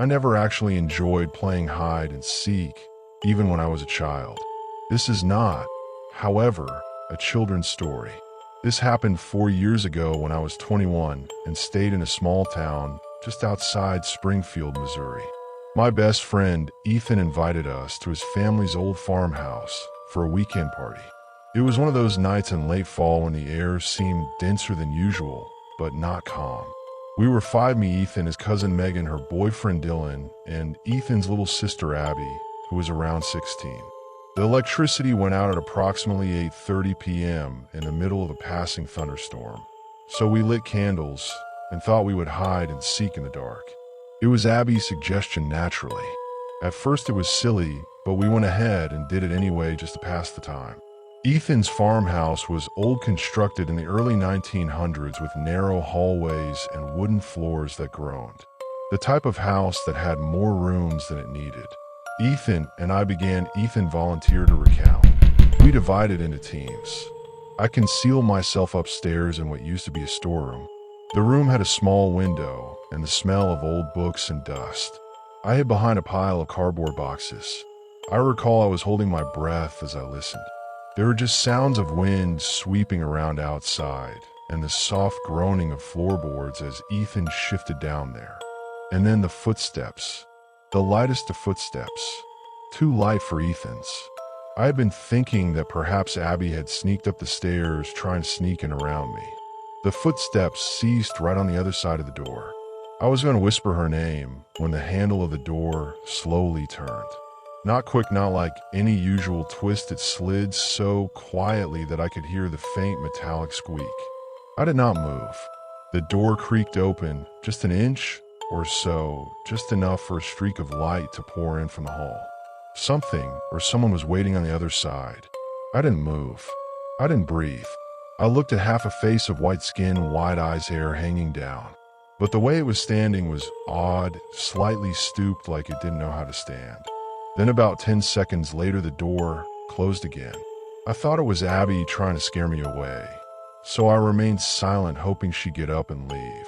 I never actually enjoyed playing hide and seek, even when I was a child. This is not, however, a children's story. This happened 4 years ago when I was 21 and stayed in a small town just outside Springfield, Missouri. My best friend, Ethan, invited us to his family's old farmhouse for a weekend party. It was one of those nights in late fall when the air seemed denser than usual, but not calm. We were five: me, Ethan, his cousin Megan, her boyfriend Dylan, and Ethan's little sister Abby, who was around 16. The electricity went out at approximately 8:30 p.m. in the middle of a passing thunderstorm. So we lit candles and thought we would hide and seek in the dark. It was Abby's suggestion naturally. At first it was silly, but we went ahead and did it anyway just to pass the time. Ethan's farmhouse was old, constructed in the early 1900s with narrow hallways and wooden floors that groaned. The type of house that had more rooms than it needed. Ethan volunteered to recount. We divided into teams. I concealed myself upstairs in what used to be a storeroom. The room had a small window and the smell of old books and dust. I hid behind a pile of cardboard boxes. I recall I was holding my breath as I listened. There were just sounds of wind sweeping around outside and the soft groaning of floorboards as Ethan shifted down there. And then the footsteps. The lightest of footsteps. Too light for Ethan's. I had been thinking that perhaps Abby had sneaked up the stairs trying to sneak in around me. The footsteps ceased right on the other side of the door. I was going to whisper her name when the handle of the door slowly turned. Not quick, not like any usual twist. It slid so quietly that I could hear the faint metallic squeak. I did not move. The door creaked open just an inch or so, just enough for a streak of light to pour in from the hall. Something or someone was waiting on the other side. I didn't move. I didn't breathe. I looked at half a face of white skin, wide eyes, hair hanging down. But the way it was standing was odd, slightly stooped, like it didn't know how to stand. Then about 10 seconds later, the door closed again. I thought it was Abby trying to scare me away, so I remained silent, hoping she'd get up and leave.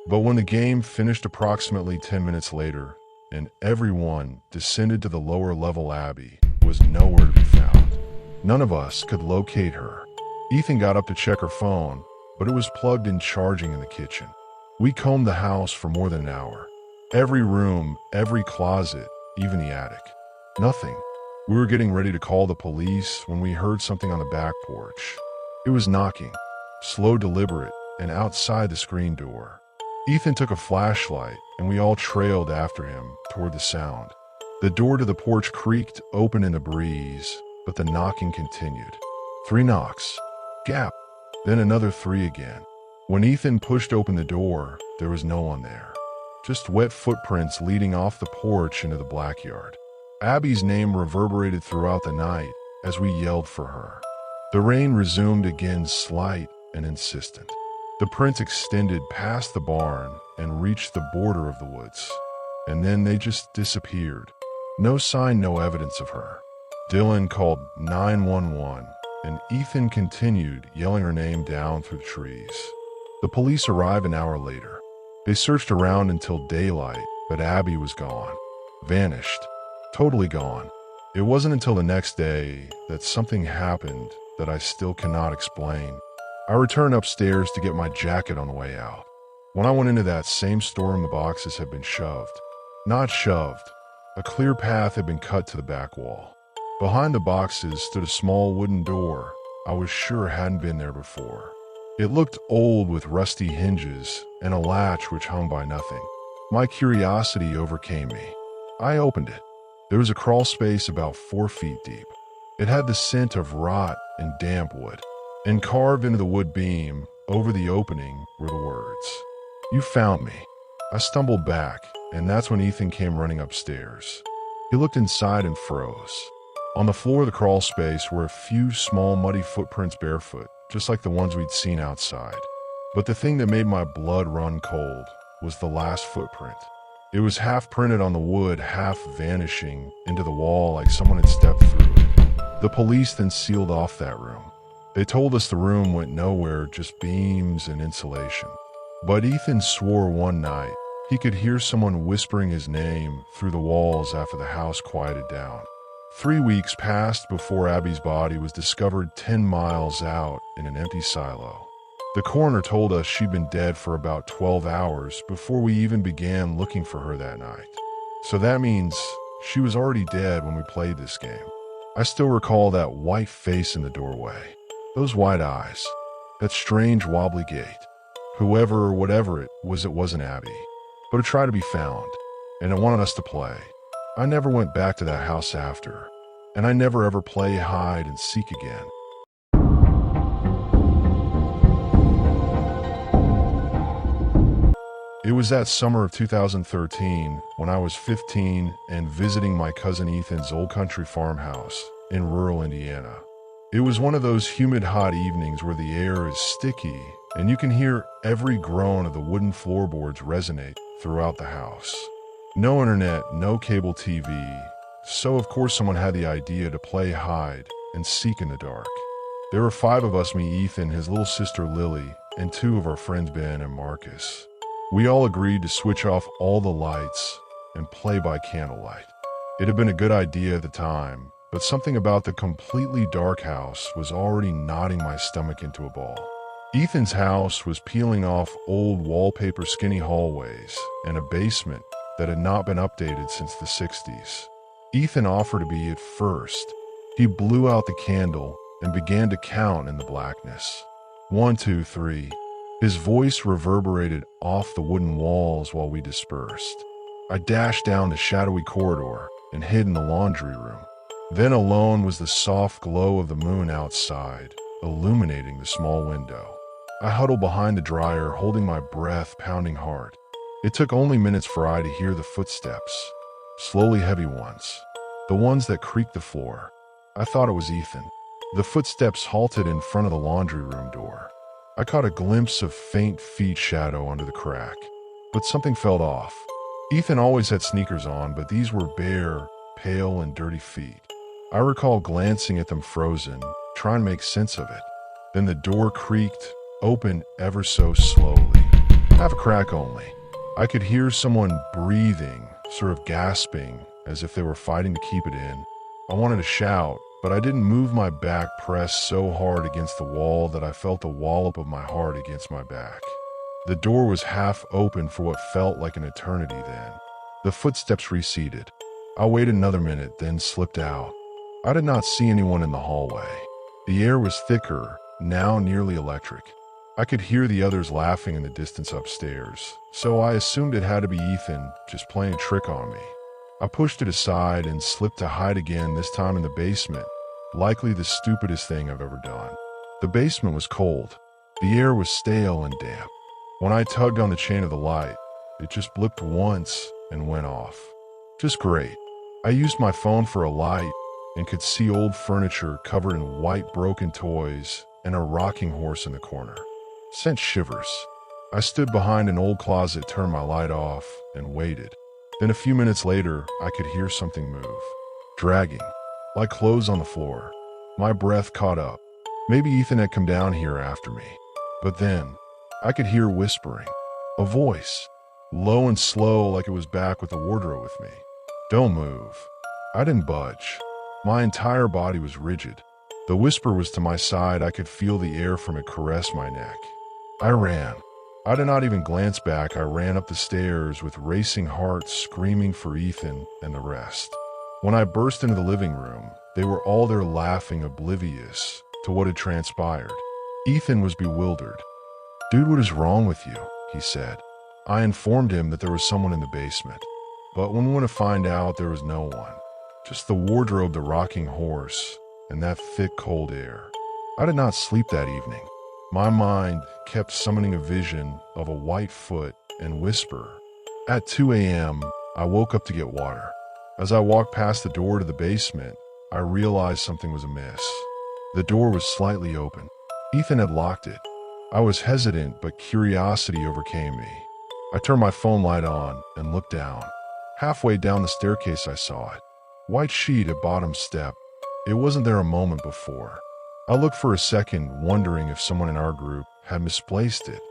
But when the game finished approximately 10 minutes later, and everyone descended to the lower level, Abby was nowhere to be found. None of us could locate her. Ethan got up to check her phone, but it was plugged in, charging in the kitchen. We combed the house for more than an hour. Every room, every closet, even the attic. Nothing. We were getting ready to call the police when we heard something on the back porch. It was knocking, slow, deliberate, and outside the screen door. Ethan took a flashlight, and we all trailed after him toward the sound. The door to the porch creaked open in the breeze, but the knocking continued. 3 knocks. Gap. Then another 3 again. When Ethan pushed open the door, there was no one there. Just wet footprints leading off the porch into the backyard. Abby's name reverberated throughout the night as we yelled for her. The rain resumed again, slight and insistent. The print extended past the barn and reached the border of the woods. And then they just disappeared. No sign, no evidence of her. Dylan called 911, and Ethan continued yelling her name down through the trees. The police arrived an hour later. They searched around until daylight, but Abby was gone. Vanished. Totally gone. It wasn't until the next day that something happened that I still cannot explain. I returned upstairs to get my jacket on the way out. When I went into that same storeroom, the boxes had been shoved. Not shoved. A clear path had been cut to the back wall. Behind the boxes stood a small wooden door I was sure hadn't been there before. It looked old, with rusty hinges and a latch which hung by nothing. My curiosity overcame me. I opened it. There was a crawl space about 4 feet deep. It had the scent of rot and damp wood, and carved into the wood beam over the opening were the words, "You found me." I stumbled back, and that's when Ethan came running upstairs. He looked inside and froze. On the floor of the crawl space were a few small muddy footprints, barefoot, just like the ones we'd seen outside. But the thing that made my blood run cold was the last footprint. It was half printed on the wood, half vanishing into the wall like someone had stepped through it. The police then sealed off that room. They told us the room went nowhere, just beams and insulation. But Ethan swore one night He could hear someone whispering his name through the walls after the house quieted down. 3 weeks passed before Abby's body was discovered 10 miles out in an empty silo. The coroner told us she'd been dead for about 12 hours before we even began looking for her that night. So that means she was already dead when we played this game. I still recall that white face in the doorway, those white eyes, that strange wobbly gait. Whoever or whatever it wasn't Abby, but it tried to be found, and it wanted us to play. I never went back to that house after, and I never ever play hide and seek again. It was that summer of 2013 when I was 15 and visiting my cousin Ethan's old country farmhouse in rural Indiana. It was one of those humid, hot evenings where the air is sticky and you can hear every groan of the wooden floorboards resonate throughout the house. No internet, no cable TV, so of course someone had the idea to play hide and seek in the dark. There were 5 of us, me, Ethan, his little sister Lily, and 2 of our friends Ben and Marcus. We all agreed to switch off all the lights and play by candlelight. It had been a good idea at the time, but something about the completely dark house was already knotting my stomach into a ball. Ethan's house was peeling off old wallpaper, skinny hallways, and a basement that had not been updated since the 60s. Ethan offered to be it first. He blew out the candle and began to count in the blackness. 1, 2, 3. His voice reverberated off the wooden walls while we dispersed. I dashed down the shadowy corridor and hid in the laundry room. Then alone was the soft glow of the moon outside, illuminating the small window. I huddled behind the dryer, holding my breath, pounding hard. It took only minutes for I to hear the footsteps, slowly heavy ones, the ones that creaked the floor. I thought it was Ethan. The footsteps halted in front of the laundry room door. I caught a glimpse of faint feet shadow under the crack, but something felt off. Ethan always had sneakers on, but these were bare, pale, and dirty feet. I recall glancing at them frozen, trying to make sense of it. Then the door creaked, open ever so slowly. Half a crack only. I could hear someone breathing, sort of gasping, as if they were fighting to keep it in. I wanted to shout, but I didn't move. My back pressed so hard against the wall that I felt the wallop of my heart against my back. The door was half open for what felt like an eternity then. The footsteps receded. I waited another minute, then slipped out. I did not see anyone in the hallway. The air was thicker, now nearly electric. I could hear the others laughing in the distance upstairs, so I assumed it had to be Ethan just playing a trick on me. I pushed it aside and slipped to hide again, this time in the basement. Likely the stupidest thing I've ever done. The basement was cold. The air was stale and damp. When I tugged on the chain of the light, it just blipped once and went off. Just great. I used my phone for a light and could see old furniture covered in white broken toys and a rocking horse in the corner. Sent shivers. I stood behind an old closet, turned my light off, and waited. Then a few minutes later, I could hear something move. Dragging. Like clothes on the floor. My breath caught up. Maybe Ethan had come down here after me. But then, I could hear whispering. A voice. Low and slow, like it was back with the wardrobe with me. Don't move. I didn't budge. My entire body was rigid. The whisper was to my side. I could feel the air from it caress my neck. I ran. I did not even glance back. I ran up the stairs with racing heart, screaming for Ethan and the rest. When I burst into the living room, they were all there laughing, oblivious to what had transpired. Ethan was bewildered. "Dude, what is wrong with you?" he said. I informed him that there was someone in the basement, but when we went to find out, there was no one. Just the wardrobe, the rocking horse, and that thick, cold air. I did not sleep that evening. My mind kept summoning a vision of a white foot and whisper. At 2 a.m., I woke up to get water. As I walked past the door to the basement, I realized something was amiss. The door was slightly open. Ethan had locked it. I was hesitant, but curiosity overcame me. I turned my phone light on and looked down. Halfway down the staircase, I saw it. White sheet at bottom step. It wasn't there a moment before. I looked for a second, wondering if someone in our group had misplaced it.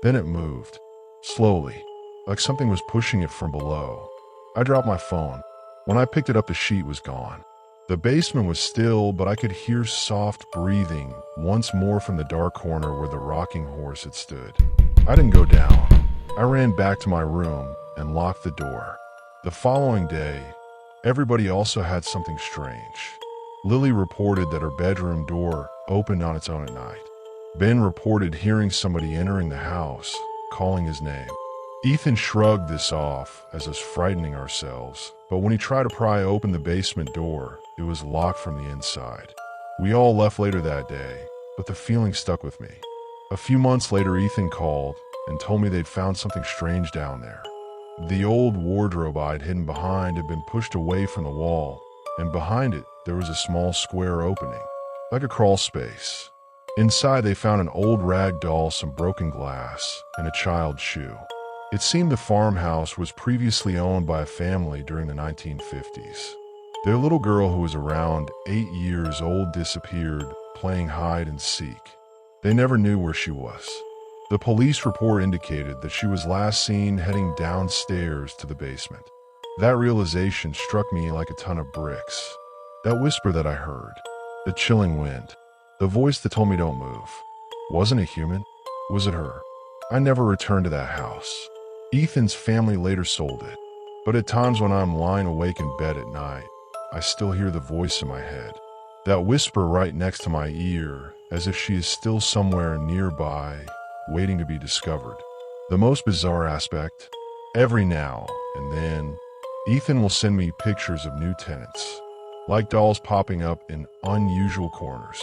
Then it moved. Slowly. like something was pushing it from below. I dropped my phone. When I picked it up, the sheet was gone. The basement was still, but I could hear soft breathing once more from the dark corner where the rocking horse had stood. I didn't go down. I ran back to my room and locked the door. The following day, everybody also had something strange. Lily reported that her bedroom door opened on its own at night. Ben reported hearing somebody entering the house, calling his name. Ethan shrugged this off as us frightening ourselves, but when he tried to pry open the basement door, it was locked from the inside. We all left later that day, but the feeling stuck with me. A few months later, Ethan called and told me they'd found something strange down there. The old wardrobe I'd hidden behind had been pushed away from the wall, and behind it there was a small square opening, like a crawl space. Inside they found an old rag doll, some broken glass, and a child's shoe. It seemed the farmhouse was previously owned by a family during the 1950s. Their little girl, who was around 8 years old, disappeared playing hide and seek. They never knew where she was. The police report indicated that she was last seen heading downstairs to the basement. That realization struck me like a ton of bricks. That whisper that I heard, the chilling wind, the voice that told me don't move. Wasn't it human? Was it her? I never returned to that house. Ethan's family later sold it, but at times when I'm lying awake in bed at night, I still hear the voice in my head. That whisper right next to my ear, as if she is still somewhere nearby, waiting to be discovered. The most bizarre aspect, every now and then, Ethan will send me pictures of new tenants, like dolls popping up in unusual corners,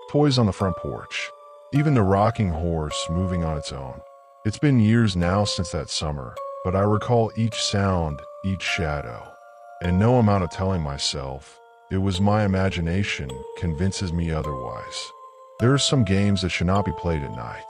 toys on the front porch, even the rocking horse moving on its own. It's been years now since that summer, but I recall each sound, each shadow, and no amount of telling myself it was my imagination convinces me otherwise. There are some games that should not be played at night.